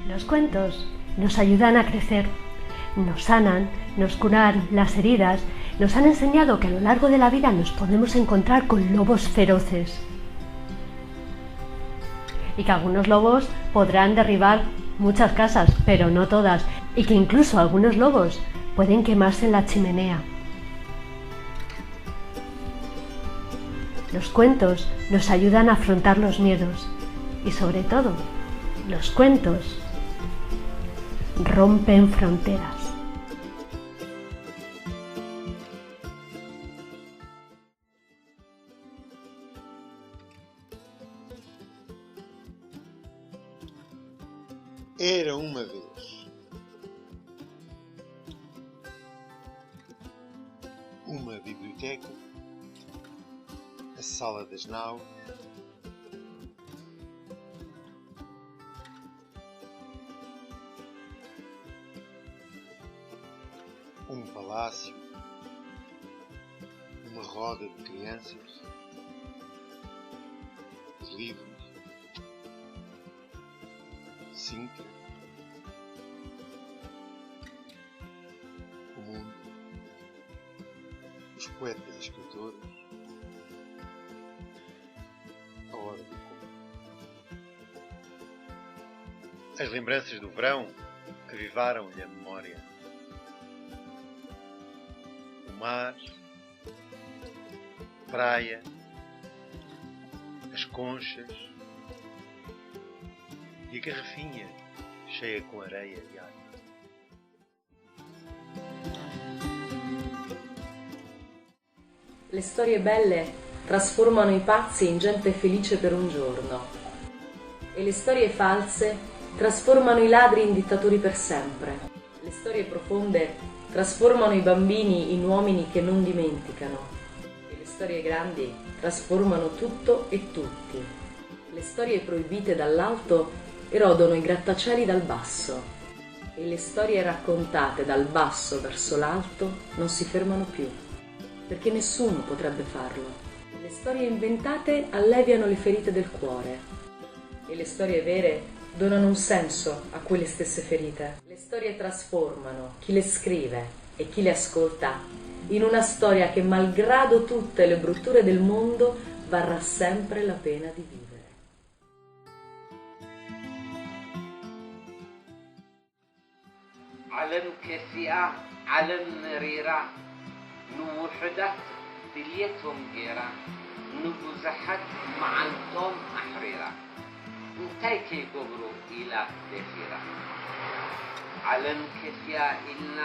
Los cuentos nos ayudan a crecer, nos sanan, nos curan las heridas, nos han enseñado que a lo largo de la vida nos podemos encontrar con lobos feroces y que algunos lobos podrán derribar muchas casas, pero no todas, y que incluso algunos lobos pueden quemarse en la chimenea. Los cuentos nos ayudan a afrontar los miedos y, sobre todo, los cuentos rompen fronteras. Era uma vez uma biblioteca, a Sala das Naus, um palácio, uma roda de crianças, de livros, Sintra, o mundo, os poetas e escritores, a hora do conto. As lembranças do verão avivaram-lhe a memória. O mar, a praia, as conchas e a garrafinha cheia com areia e água. Le storie belle trasformano i pazzi in gente felice per un giorno e le storie false trasformano i ladri in dittatori per sempre. Le storie profonde trasformano i bambini in uomini che non dimenticano e le storie grandi trasformano tutto e tutti. Le storie proibite dall'alto erodono i grattacieli dal basso e le storie raccontate dal basso verso l'alto non si fermano più, perché nessuno potrebbe farlo. Le storie inventate alleviano le ferite del cuore e le storie vere donano un senso a quelle stesse ferite. Le storie trasformano chi le scrive e chi le ascolta in una storia che, malgrado tutte le brutture del mondo, varrà sempre la pena di vivere. ዓለም ከሲኣ ዓለም መሪራ ንውሕዳት ድልየቶም ጌራ ንብዙሓት መዓልቶም ኣሕሪራ እንታይ ከይገብሩ ኢላ ደፊራ ዓለም ከሲኣ ኢልና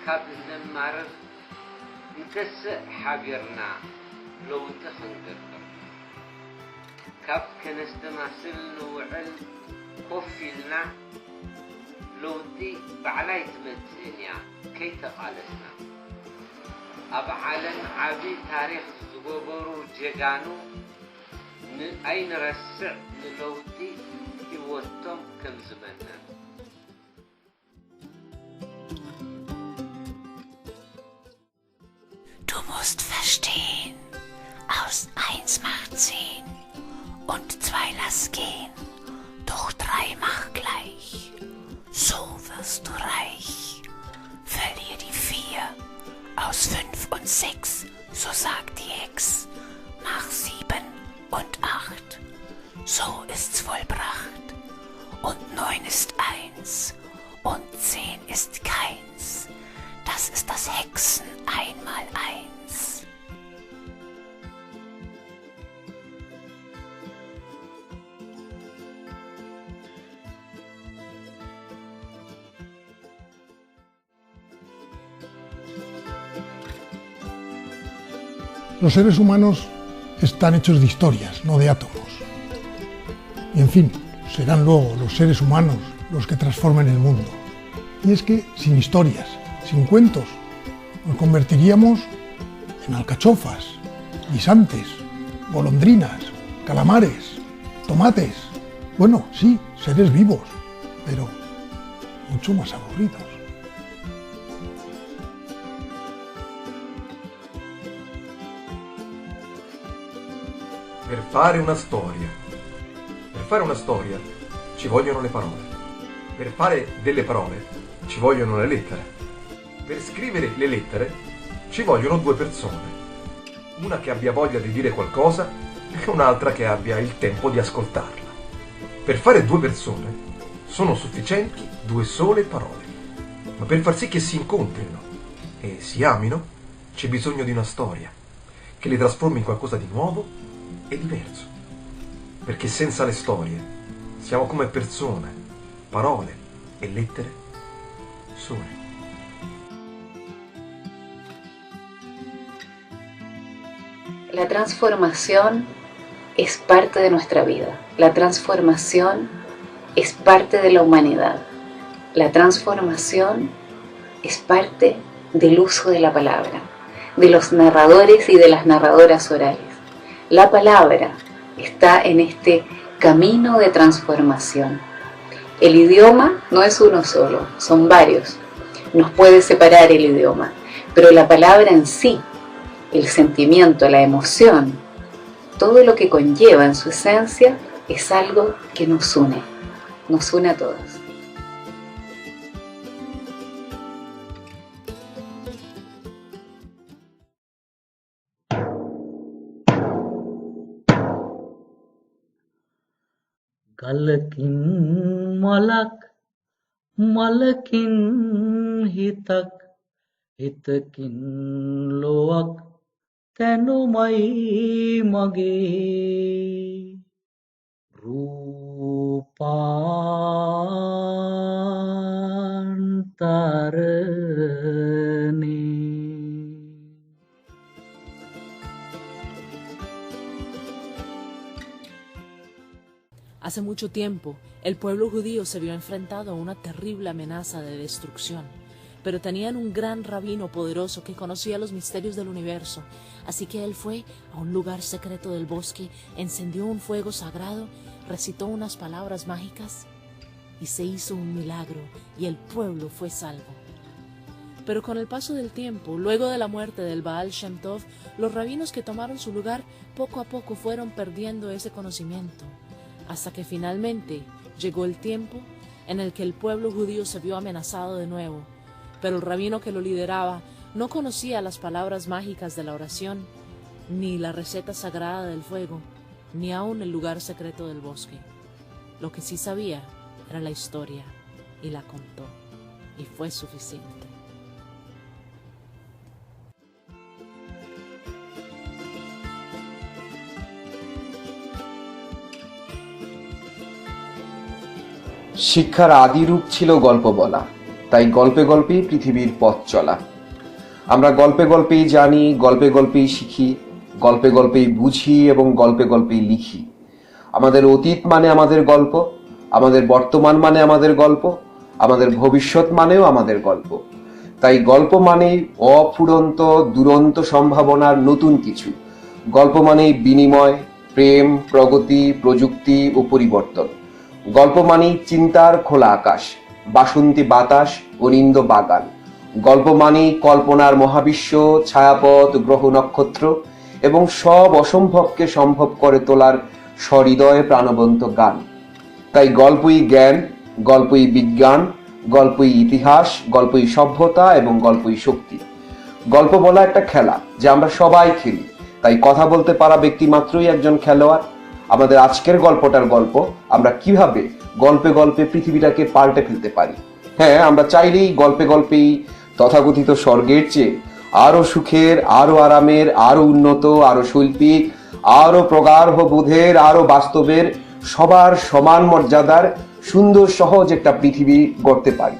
ካብ ነማርር ንከስእ ሓቢርና ለውጢ ክንገብር ካብ ከነስተማስል ንውዕል ኮፍ ኢልና ለውጢ ባዕላይ ትመጽእ እያ ከይተቓለስና ኣብ ዓለም ዓብዪ ታሪክ ዝገበሩ ጀጋኑ ንኣይንረስዕ ንለውጢ ህይወቶም ከም ዝመነን Du musst verstehen, aus 1 macht 10 und 2 lass gehen, doch 3 mach gleich. So wirst du reich. Verlier die 4 aus 5 und 6, so sagt die Hex. Mach 7 und 8, so ist's vollbracht. Und 9 ist 1 und 10 ist keins. Das ist das Hexen 1x1. Los seres humanos están hechos de historias, no de átomos. Y en fin, serán luego los seres humanos los que transformen el mundo. Y es que sin historias, sin cuentos, nos convertiríamos en alcachofas, guisantes, golondrinas, calamares, tomates. Bueno, sí, seres vivos, pero mucho más aburridos. Per fare una storia ci vogliono le parole. Per fare delle parole ci vogliono le lettere. Per scrivere le lettere ci vogliono due persone. Una che abbia voglia di dire qualcosa e un'altra che abbia il tempo di ascoltarla. Per fare due persone sono sufficienti due sole parole. Ma per far sì che si incontrino e si amino c'è bisogno di una storia che le trasformi in qualcosa di nuovo e diverso. Perché senza le storie siamo come persone, parole e lettere sole. La transformación es parte de nuestra vida. La transformación es parte de la humanidad. La transformación es parte del uso de la palabra, de los narradores y de las narradoras orales. La palabra está en este camino de transformación. El idioma no es uno solo, son varios. Nos puede separar el idioma, pero la palabra en sí, el sentimiento, la emoción, todo lo que conlleva en su esencia es algo que nos une a todos. ගලකින් මලක් මලකින් හිතක් හිතකින් ලොවක් තැනුමයි මගේ රූපාන්තරනේ. Hace mucho tiempo, el pueblo judío se vio enfrentado a una terrible amenaza de destrucción, pero tenían un gran rabino poderoso que conocía los misterios del universo, así que él fue a un lugar secreto del bosque, encendió un fuego sagrado, recitó unas palabras mágicas y se hizo un milagro y el pueblo fue salvo. Pero con el paso del tiempo, luego de la muerte del Baal Shem Tov, los rabinos que tomaron su lugar poco a poco fueron perdiendo ese conocimiento, hasta que finalmente llegó el tiempo en el que el pueblo judío se vio amenazado de nuevo, pero el rabino que lo lideraba no conocía las palabras mágicas de la oración, ni la receta sagrada del fuego, ni aún el lugar secreto del bosque. Lo que sí sabía era la historia, y la contó, y fue suficiente. শিক্ষার আদি রূপ ছিল গল্প বলা, তাই গল্পে গল্পেই পৃথিবীর পথ চলা। আমরা গল্পে গল্পেই জানি, গল্পে গল্পেই শিখি, গল্পে গল্পেই বুঝি এবং গল্পে গল্পেই লিখি। আমাদের অতীত মানে আমাদের গল্প, আমাদের বর্তমান মানে আমাদের গল্প, আমাদের ভবিষ্যৎ মানেও আমাদের গল্প। তাই গল্প মানেই অফুরন্ত দুরন্ত সম্ভাবনার নতুন কিছু। গল্প মানেই বিনিময়, প্রেম, প্রগতি, প্রযুক্তি ও পরিবর্তন। গল্প মানেই চিন্তার খোলা আকাশ, বাসন্তী বাতাস, অনিন্দ বাগান। গল্প মানেই কল্পনার মহাবিশ্ব, ছায়াপথ, গ্রহ নক্ষত্র এবং সব অসম্ভবকে সম্ভব করে তোলার সহৃদয় প্রাণবন্ত গান। তাই গল্পই জ্ঞান, গল্পই বিজ্ঞান, গল্পই ইতিহাস, গল্পই সভ্যতা এবং গল্পই শক্তি। গল্প বলা একটা খেলা যে আমরা সবাই খেলি, তাই কথা বলতে পারা ব্যক্তি মাত্রই একজন খেলোয়াড়। আমাদের আজকের গল্পটার গল্প আমরা কিভাবে গল্পে গল্পে পৃথিবীটাকে পাল্টে ফেলতে পারি। হ্যাঁ, আমরা চাইলেই গল্পে গল্পেই তথাকথিত স্বর্গের চেয়ে আরো সুখের, আরো আরামের, আরো উন্নত, আরো শৈল্পিক, আরো প্রগাঢ় বোধের, আরো বাস্তবের, সবার সমান মর্যাদার সুন্দর সহজ একটা পৃথিবী গড়তে পারি।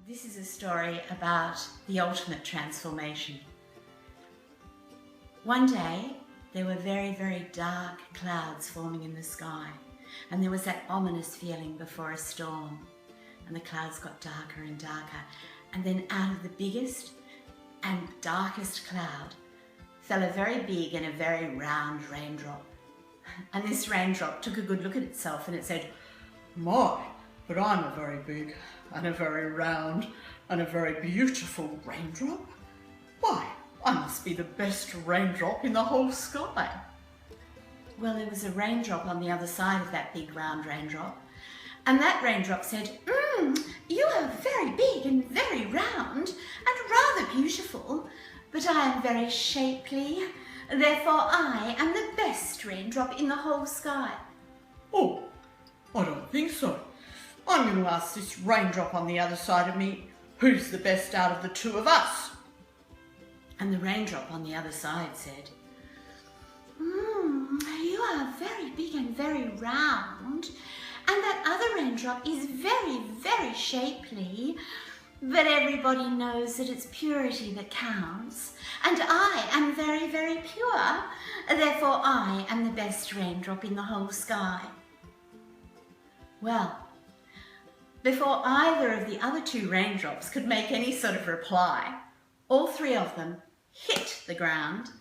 This is a story about the ultimate transformation. One day, there were very, very dark clouds forming in the sky, and there was that ominous feeling before a storm, and the clouds got darker and darker, and then out of the biggest and darkest cloud fell a very big and a very round raindrop. And this raindrop took a good look at itself and it said, "My, but I'm a very big and a very round and a very beautiful raindrop. Why, I must be the best raindrop in the whole sky. Well, there was a raindrop on the other side of that big round raindrop, and that raindrop said, you are very big and very round and rather beautiful, but I am very shapely, therefore I am the best raindrop in the whole sky. Oh, I don't think so. I'm going to ask this raindrop on the other side of me, who's the best out of the two of us? And the raindrop on the other side said, you are very big and very round, and that other raindrop is very, very shapely, but everybody knows that it's purity that counts, and I am very, very pure, therefore I am the best raindrop in the whole sky. Well, before either of the other two raindrops could make any sort of reply, all three of them hit the ground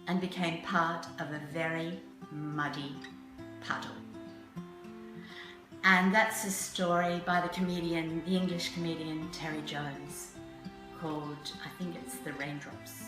and became part of a very muddy puddle. And that's a story by the English comedian Terry Jones, called, I think it's The Raindrops.